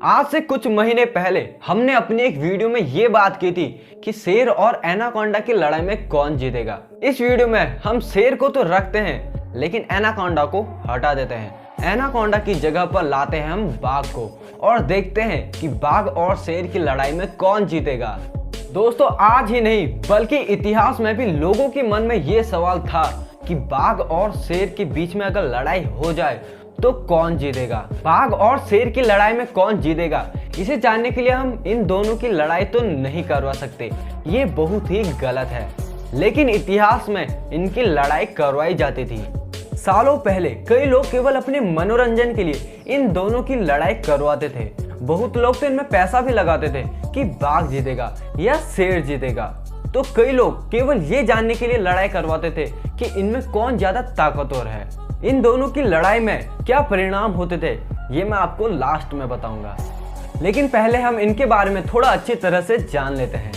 आज से कुछ महीने पहले हमने अपनी एक वीडियो में ये बात की थी कि शेर और एनाकोंडा की लड़ाई में कौन जीतेगा। इस वीडियो में हम शेर को तो रखते हैं लेकिन एनाकोंडा को हटा देते हैं। एनाकोंडा की जगह पर लाते हैं हम बाघ को और देखते हैं कि बाघ और शेर की लड़ाई में कौन जीतेगा। दोस्तों, आज ही नहीं बल्कि इतिहास में भी लोगों के मन में ये सवाल था कि बाघ और शेर के बीच में अगर लड़ाई हो जाए तो कौन जीतेगा। बाघ और शेर की लड़ाई में कौन जीतेगा, इसे जानने के लिए हम इन दोनों की लड़ाई तो नहीं करवा सकते, ये बहुत ही गलत है। लेकिन इतिहास में इनकी लड़ाई करवाई जाती थी। सालों पहले कई लोग केवल अपने मनोरंजन के लिए इन दोनों की लड़ाई करवाते थे। बहुत लोग तो इनमें पैसा भी लगाते थे कि बाघ जीतेगा या शेर जीतेगा। तो कई लोग केवल ये जानने के लिए लड़ाई करवाते थे कि इनमें कौन ज्यादा ताकतवर है। इन दोनों की लड़ाई में क्या परिणाम होते थे ये मैं आपको लास्ट में बताऊंगा, लेकिन पहले हम इनके बारे में थोड़ा अच्छी तरह से जान लेते हैं।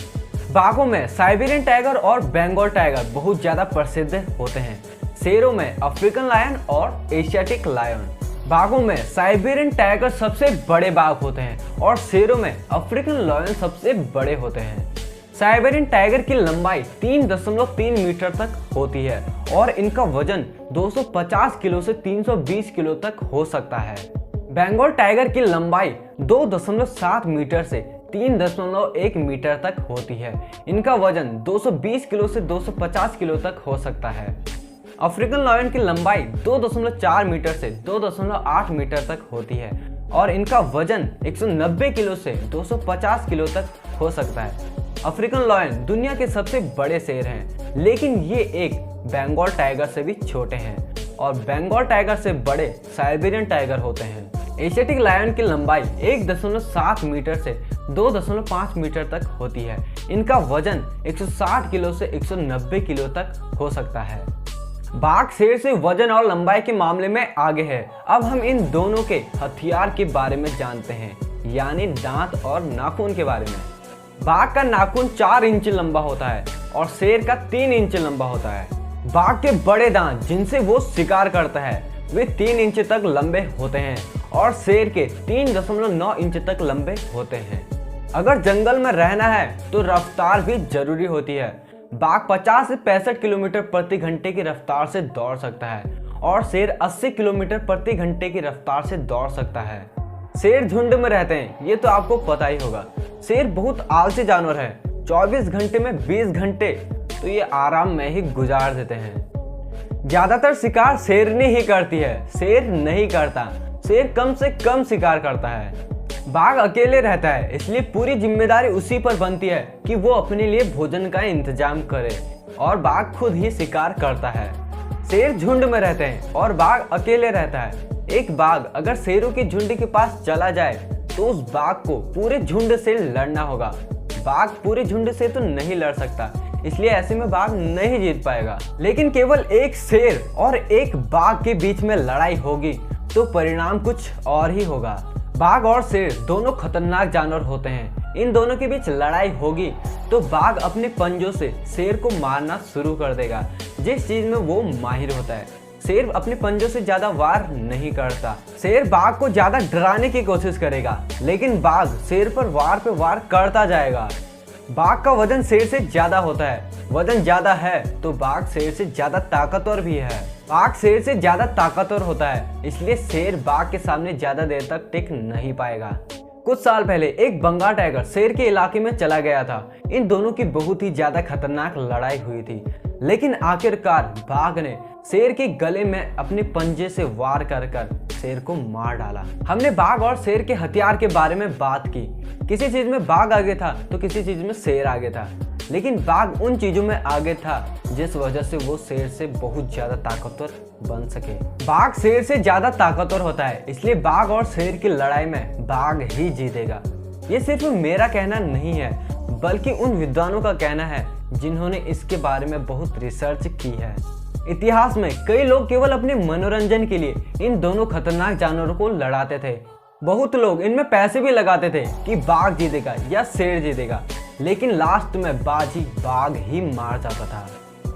बाघों में साइबेरियन टाइगर और बंगाल टाइगर बहुत ज्यादा प्रसिद्ध होते हैं। शेरों में अफ्रीकन लायन और एशियाटिक लायन। बाघों में साइबेरियन टाइगर सबसे बड़े बाघ होते हैं और शेरों में अफ्रीकन लायन सबसे बड़े होते हैं। साइबेरियन टाइगर की लंबाई 3.3 मीटर तक होती है और इनका वजन 250 किलो से 320 किलो तक हो सकता है। बंगाल टाइगर की लंबाई 2.7 मीटर से 3.1 मीटर तक होती है। इनका वजन 220 किलो से 250 किलो तक हो सकता है। अफ्रीकन लायन की लंबाई 2.4 मीटर से 2.8 मीटर तक होती है और इनका वजन 190 किलो से 250 किलो तक हो सकता है। अफ्रीकन लायन दुनिया के सबसे बड़े शेर हैं, लेकिन ये एक बंगाल टाइगर से भी छोटे हैं और बंगाल टाइगर से बड़े साइबेरियन टाइगर होते हैं। एशियाटिक लायन की लंबाई 1.7 मीटर से 2.5 मीटर तक होती है। इनका वजन 160 किलो से 190 किलो तक हो सकता है। बाघ शेर से वजन और लंबाई के मामले में आगे है। अब हम इन दोनों के हथियार के बारे में जानते हैं, यानी दांत और नाखून के बारे में। बाघ का नाखून 4 इंच लंबा होता है और शेर का 3 इंच लंबा होता है। बाघ के बड़े दांत जिनसे वो शिकार करता है वे 3 इंच तक लंबे होते हैं और शेर के 3.9 इंच तक लंबे होते हैं। अगर जंगल में रहना है तो रफ्तार भी जरूरी होती है। बाघ 50 से 65 किलोमीटर प्रति घंटे की रफ्तार से दौड़ सकता है और शेर 80 किलोमीटर प्रति घंटे की रफ्तार से दौड़ सकता है। शेर झुंड में रहते हैं, ये तो आपको पता ही होगा। शेर बहुत आलसी जानवर है। 24 घंटे में 20 घंटे तो ये आराम में ही गुजार देते हैं। ज्यादातर शिकार शेरनी ही करती है, शेर नहीं करता। शेर कम से कम शिकार करता है। बाघ अकेले रहता है, इसलिए पूरी जिम्मेदारी उसी पर बनती है कि वो अपने लिए भोजन का इंतजाम करे और बाघ खुद ही शिकार करता है। शेर झुंड में रहते हैं और बाघ अकेले रहता है। एक बाघ अगर शेरों की झुंड के पास चला जाए तो उस बाघ को पूरे झुंड से लड़ना होगा। बाघ पूरे झुंड से तो नहीं लड़ सकता, इसलिए ऐसे में बाघ नहीं जीत पाएगा। लेकिन केवल एक शेर और एक बाघ के बीच में लड़ाई होगी तो परिणाम कुछ और ही होगा। बाघ और शेर दोनों खतरनाक जानवर होते हैं। इन दोनों के बीच लड़ाई होगी तो बाघ अपने पंजों से शेर को मारना शुरू कर देगा, जिस चीज में वो माहिर होता है। शेर अपने पंजों से ज्यादा वार नहीं करता। शेर बाघ को ज्यादा डराने की कोशिश करेगा, लेकिन बाघ शेर पर वार पे वार करता जाएगा। बाघ का वजन शेर से ज्यादा होता है। वजन ज्यादा है तो बाघ शेर से ज्यादा ताकतवर भी है। बाघ शेर से ज्यादा ताकतवर होता है, इसलिए शेर बाघ के सामने ज्यादा देर तक टिक नहीं पाएगा। कुछ साल पहले एक बंगाल टाइगर शेर के इलाके में चला गया था। इन दोनों की बहुत ही ज्यादा खतरनाक लड़ाई हुई थी, लेकिन आखिरकार बाघ ने शेर के गले में अपने पंजे से वार कर शेर को मार डाला। हमने बाघ और शेर के हथियार के बारे में बात की। किसी चीज में बाघ आगे था तो किसी चीज में शेर आगे था, लेकिन बाघ उन चीजों में आगे था जिस वजह से वो शेर से बहुत ज्यादा ताकतवर बन सके। बाघ शेर से ज्यादा ताकतवर होता है, इसलिए बाघ और शेर की लड़ाई में बाघ ही जीतेगा। ये सिर्फ मेरा कहना नहीं है, बल्कि उन विद्वानों का कहना है जिन्होंने इसके बारे में बहुत रिसर्च की है। इतिहास में कई लोग केवल अपने मनोरंजन के लिए इन दोनों खतरनाक जानवरों को लड़ाते थे। बहुत लोग इनमें पैसे भी लगाते थे कि बाघ जीतेगा या शेर जीतेगा, लेकिन लास्ट में बाजी बाघ ही मार जाता था।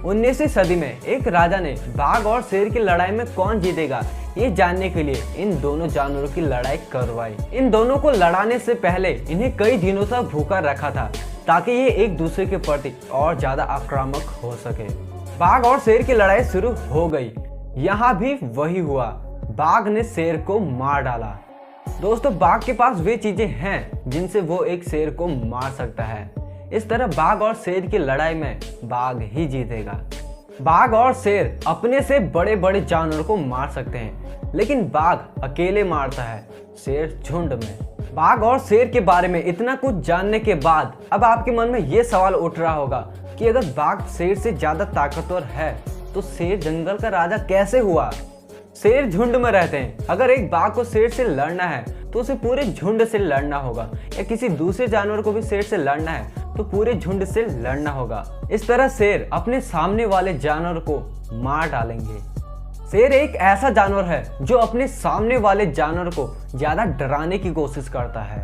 19वीं सदी में एक राजा ने बाघ और शेर की लड़ाई में कौन जीतेगा ये जानने के लिए इन दोनों जानवरों की लड़ाई करवाई। इन दोनों को लड़ाने से पहले इन्हें कई दिनों तक भूखा रखा था ताकि ये एक दूसरे के प्रति और ज्यादा आक्रामक हो सके। बाघ और शेर की लड़ाई शुरू हो गई। यहाँ भी वही हुआ, बाघ ने शेर को मार डाला। दोस्तों, बाघ के पास वे चीजें हैं जिनसे वो एक शेर को मार सकता है। इस तरह बाघ और शेर की लड़ाई में बाघ ही जीतेगा। बाघ और शेर अपने से बड़े बड़े जानवरों को मार सकते हैं, लेकिन बाघ अकेले मारता है, शेर झुंड में। बाघ और शेर के बारे में इतना कुछ जानने के बाद अब आपके मन में ये सवाल उठ रहा होगा कि अगर बाघ शेर से ज्यादा ताकतवर है तो शेर जंगल का राजा कैसे हुआ? शेर झुंड में रहते हैं। अगर एक बाघ को शेर से लड़ना है तो उसे पूरे झुंड से लड़ना होगा, या किसी दूसरे जानवर को भी शेर से लड़ना है तो पूरे झुंड से लड़ना होगा। इस तरह शेर अपने सामने वाले जानवर को मार डालेंगे। शेर एक ऐसा जानवर है जो अपने सामने वाले जानवर को ज्यादा डराने की कोशिश करता है।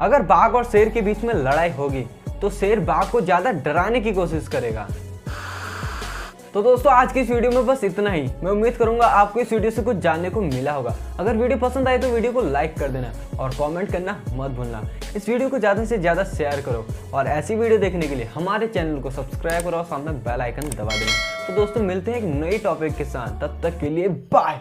अगर बाघ और शेर के बीच में लड़ाई होगी तो शेर बाघ को ज्यादा डराने की कोशिश करेगा। तो दोस्तों, आज की इस वीडियो में बस इतना ही। मैं उम्मीद करूंगा आपको इस वीडियो से कुछ जानने को मिला होगा। अगर वीडियो पसंद आए तो वीडियो को लाइक कर देना और कमेंट करना मत भूलना। इस वीडियो को ज़्यादा से ज़्यादा शेयर करो और ऐसी वीडियो देखने के लिए हमारे चैनल को सब्सक्राइब करो और सामने बेल आइकन दबा देना। तो दोस्तों, मिलते हैं एक नई टॉपिक के साथ, तब तक के लिए बाय।